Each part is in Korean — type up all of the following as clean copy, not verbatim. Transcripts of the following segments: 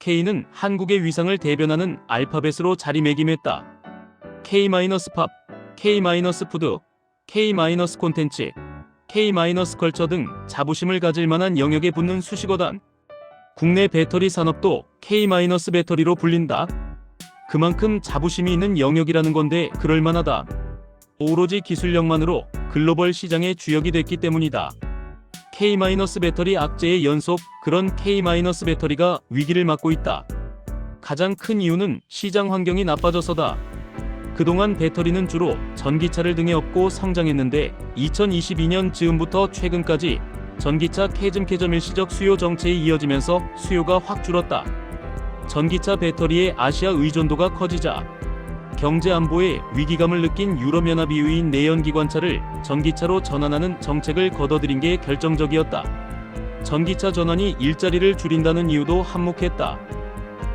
K는 한국의 위상을 대변하는 알파벳으로 자리매김했다. K-팝, K-푸드, K-콘텐츠, K-컬처 등 자부심을 가질 만한 영역에 붙는 수식어다. 국내 배터리 산업도 K-배터리로 불린다. 그만큼 자부심이 있는 영역이라는 건데 그럴만하다. 오로지 기술력만으로 글로벌 시장의 주역이 됐기 때문이다. K-배터리 악재의 연속, 그런 K-배터리가 위기를 맞고 있다. 가장 큰 이유는 시장 환경이 나빠져서다. 그동안 배터리는 주로 전기차를 등에 업고 성장했는데 2022년 즈음부터 최근까지 전기차 캐즘 일시적 수요 정체에 이어지면서 수요가 확 줄었다. 전기차 배터리의 아시아 의존도가 커지자 경제 안보에 위기감을 느낀 유럽연합 EU인 내연기관차를 전기차로 전환하는 정책을 거둬들인 게 결정적이었다. 전기차 전환이 일자리를 줄인다는 이유도 한몫했다.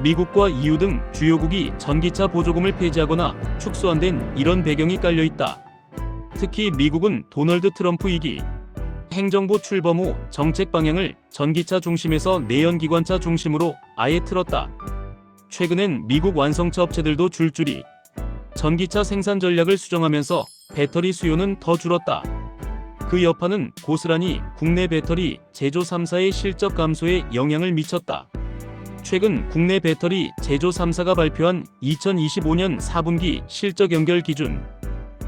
미국과 EU 등 주요국이 전기차 보조금을 폐지하거나 축소한된 이런 배경이 깔려있다. 특히 미국은 도널드 트럼프 2기 행정부 출범 후 정책 방향을 전기차 중심에서 내연기관차 중심으로 아예 틀었다. 최근엔 미국 완성차 업체들도 줄줄이 전기차 생산 전략을 수정하면서 배터리 수요는 더 줄었다. 그 여파는 고스란히 국내 배터리 제조 3사의 실적 감소에 영향을 미쳤다. 최근 국내 배터리 제조 3사가 발표한 2025년 4분기 실적 연결 기준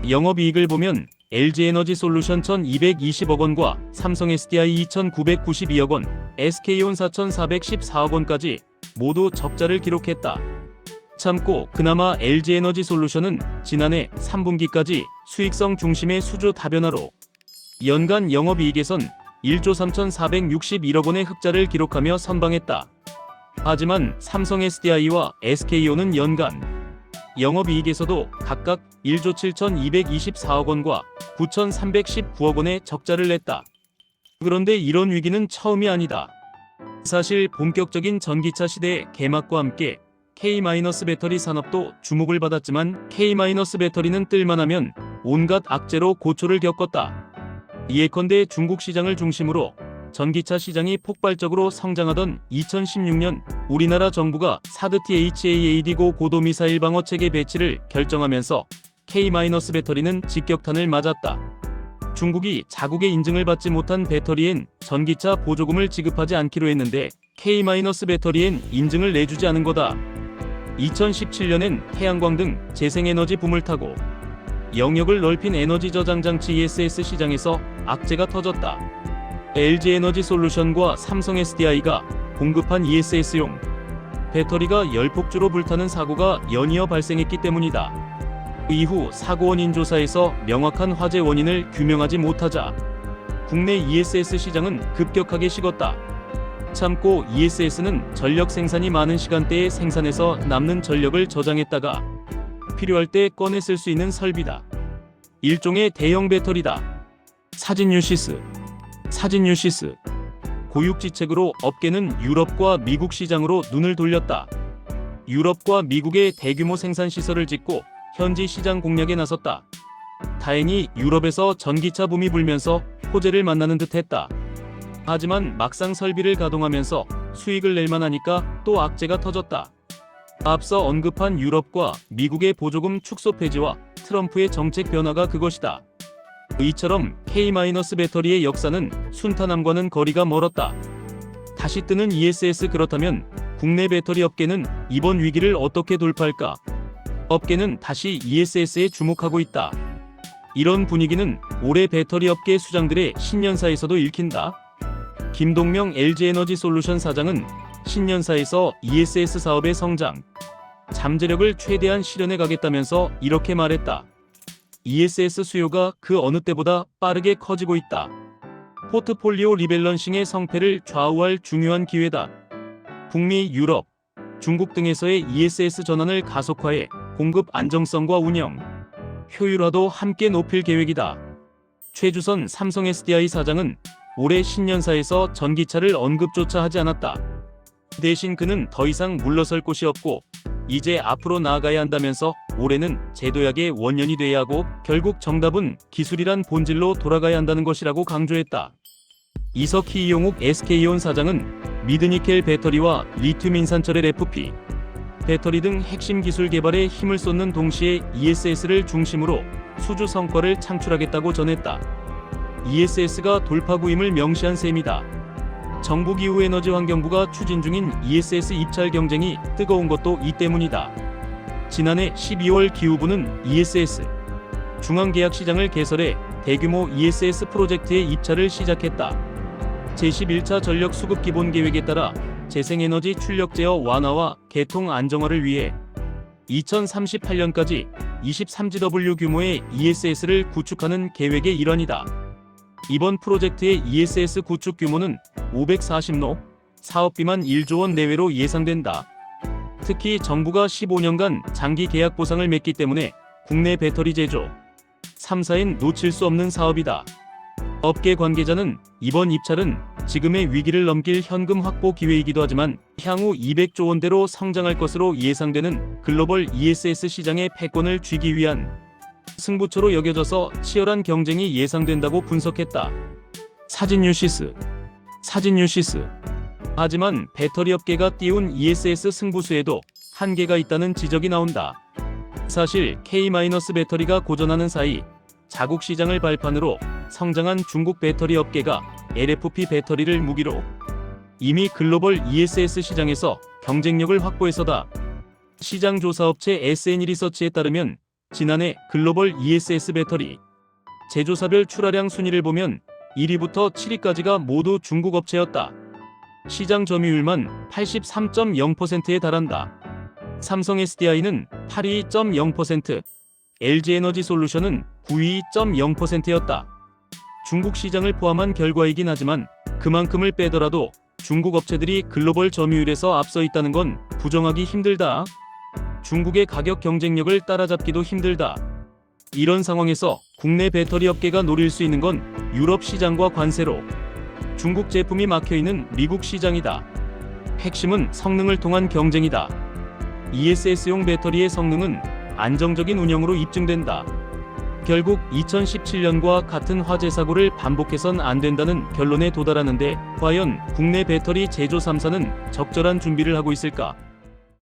영업이익을 보면 LG에너지솔루션 1,220억 원과 삼성 SDI 2,992억 원, SK온 4,414억 원까지 모두 적자를 기록했다. 참고 그나마 LG에너지솔루션은 지난해 3분기까지 수익성 중심의 수주 다변화로 연간 영업이익에선 1조 3,461억 원의 흑자를 기록하며 선방했다. 하지만 삼성 SDI와 SK온은 연간 영업이익에서도 각각 1조 7,224억 원과 9,319억 원의 적자를 냈다. 그런데 이런 위기는 처음이 아니다. 사실 본격적인 전기차 시대의 개막과 함께 K-배터리 산업도 주목을 받았지만 K-배터리는 뜰만하면 온갖 악재로 고초를 겪었다. 예컨대 중국 시장을 중심으로 전기차 시장이 폭발적으로 성장하던 2016년 우리나라 정부가 사드 THAAD 고도미사일 방어체계 배치를 결정하면서 K-배터리는 직격탄을 맞았다. 중국이 자국의 인증을 받지 못한 배터리엔 전기차 보조금을 지급하지 않기로 했는데 K-배터리엔 인증을 내주지 않은 거다. 2017년엔 태양광 등 재생에너지 붐을 타고 영역을 넓힌 에너지 저장 장치 ESS 시장에서 악재가 터졌다. LG에너지솔루션과 삼성 SDI가 공급한 ESS용 배터리가 열폭주로 불타는 사고가 연이어 발생했기 때문이다. 이후 사고 원인 조사에서 명확한 화재 원인을 규명하지 못하자 국내 ESS 시장은 급격하게 식었다. 참고 ESS는 전력 생산이 많은 시간대에 생산해서 남는 전력을 저장했다가 필요할 때 꺼내 쓸 수 있는 설비다. 일종의 대형 배터리다. 사진유시스 고육지책으로 업계는 유럽과 미국 시장으로 눈을 돌렸다. 유럽과 미국의 대규모 생산 시설을 짓고 현지 시장 공략에 나섰다. 다행히 유럽에서 전기차 붐이 불면서 호재를 만나는 듯 했다. 하지만 막상 설비를 가동하면서 수익을 낼만 하니까 또 악재가 터졌다. 앞서 언급한 유럽과 미국의 보조금 축소 폐지와 트럼프의 정책 변화가 그것이다. 이처럼 K-배터리의 역사는 순탄함과는 거리가 멀었다. 다시 뜨는 ESS, 그렇다면 국내 배터리 업계는 이번 위기를 어떻게 돌파할까? 업계는 다시 ESS에 주목하고 있다. 이런 분위기는 올해 배터리 업계 수장들의 신년사에서도 읽힌다. 김동명 LG에너지솔루션 사장은 신년사에서 ESS 사업의 성장, 잠재력을 최대한 실현해 가겠다면서 이렇게 말했다. ESS 수요가 그 어느 때보다 빠르게 커지고 있다. 포트폴리오 리밸런싱의 성패를 좌우할 중요한 기회다. 북미, 유럽, 중국 등에서의 ESS 전환을 가속화해 공급 안정성과 운영 효율화도 함께 높일 계획이다. 최주선 삼성 SDI 사장은 올해 신년사에서 전기차를 언급조차 하지 않았다. 대신 그는 더 이상 물러설 곳이 없고 이제 앞으로 나아가야 한다면서 올해는 제도약의 원년이 돼야 하고 결국 정답은 기술이란 본질로 돌아가야 한다는 것이라고 강조했다. 이석희 이용욱 SK온 사장은 미드니켈 배터리와 리튬 인산철의 FP, 배터리 등 핵심 기술 개발에 힘을 쏟는 동시에 ESS를 중심으로 수주 성과를 창출하겠다고 전했다. ESS가 돌파구임을 명시한 셈이다. 정부기후에너지환경부가 추진 중인 ESS 입찰 경쟁이 뜨거운 것도 이 때문이다. 지난해 12월 기후부는 ESS 중앙계약시장을 개설해 대규모 ESS 프로젝트의 입찰을 시작했다. 제11차 전력수급기본계획에 따라 재생에너지 출력 제어 완화와 개통 안정화를 위해 2038년까지 23GW 규모의 ESS를 구축하는 계획의 일환이다. 이번 프로젝트의 ESS 구축 규모는 540로, 사업비만 1조 원 내외로 예상된다. 특히 정부가 15년간 장기 계약 보상을 맺기 때문에 국내 배터리 제조 3사엔 놓칠 수 없는 사업이다. 업계 관계자는 이번 입찰은 지금의 위기를 넘길 현금 확보 기회이기도 하지만 향후 200조 원대로 성장할 것으로 예상되는 글로벌 ESS 시장의 패권을 쥐기 위한 승부처로 여겨져서 치열한 경쟁이 예상된다고 분석했다. 사진뉴시스. 하지만 배터리 업계가 띄운 ESS 승부수에도 한계가 있다는 지적이 나온다. 사실 K-배터리가 고전하는 사이 자국 시장을 발판으로 성장한 중국 배터리 업계가 LFP 배터리를 무기로 이미 글로벌 ESS 시장에서 경쟁력을 확보해서다. 시장조사업체 SN리서치에 따르면 지난해 글로벌 ESS 배터리 제조사별 출하량 순위를 보면 1위부터 7위까지가 모두 중국 업체였다. 시장 점유율만 83.0%에 달한다. 삼성 SDI는 82.0%, LG에너지솔루션은 92.0%였다. 중국 시장을 포함한 결과이긴 하지만 그만큼을 빼더라도 중국 업체들이 글로벌 점유율에서 앞서 있다는 건 부정하기 힘들다. 중국의 가격 경쟁력을 따라잡기도 힘들다. 이런 상황에서 국내 배터리 업계가 노릴 수 있는 건 유럽 시장과 관세로 중국 제품이 막혀있는 미국 시장이다. 핵심은 성능을 통한 경쟁이다. ESS용 배터리의 성능은 안정적인 운영으로 입증된다. 결국 2017년과 같은 화재 사고를 반복해선 안 된다는 결론에 도달하는데 과연 국내 배터리 제조 3사는 적절한 준비를 하고 있을까?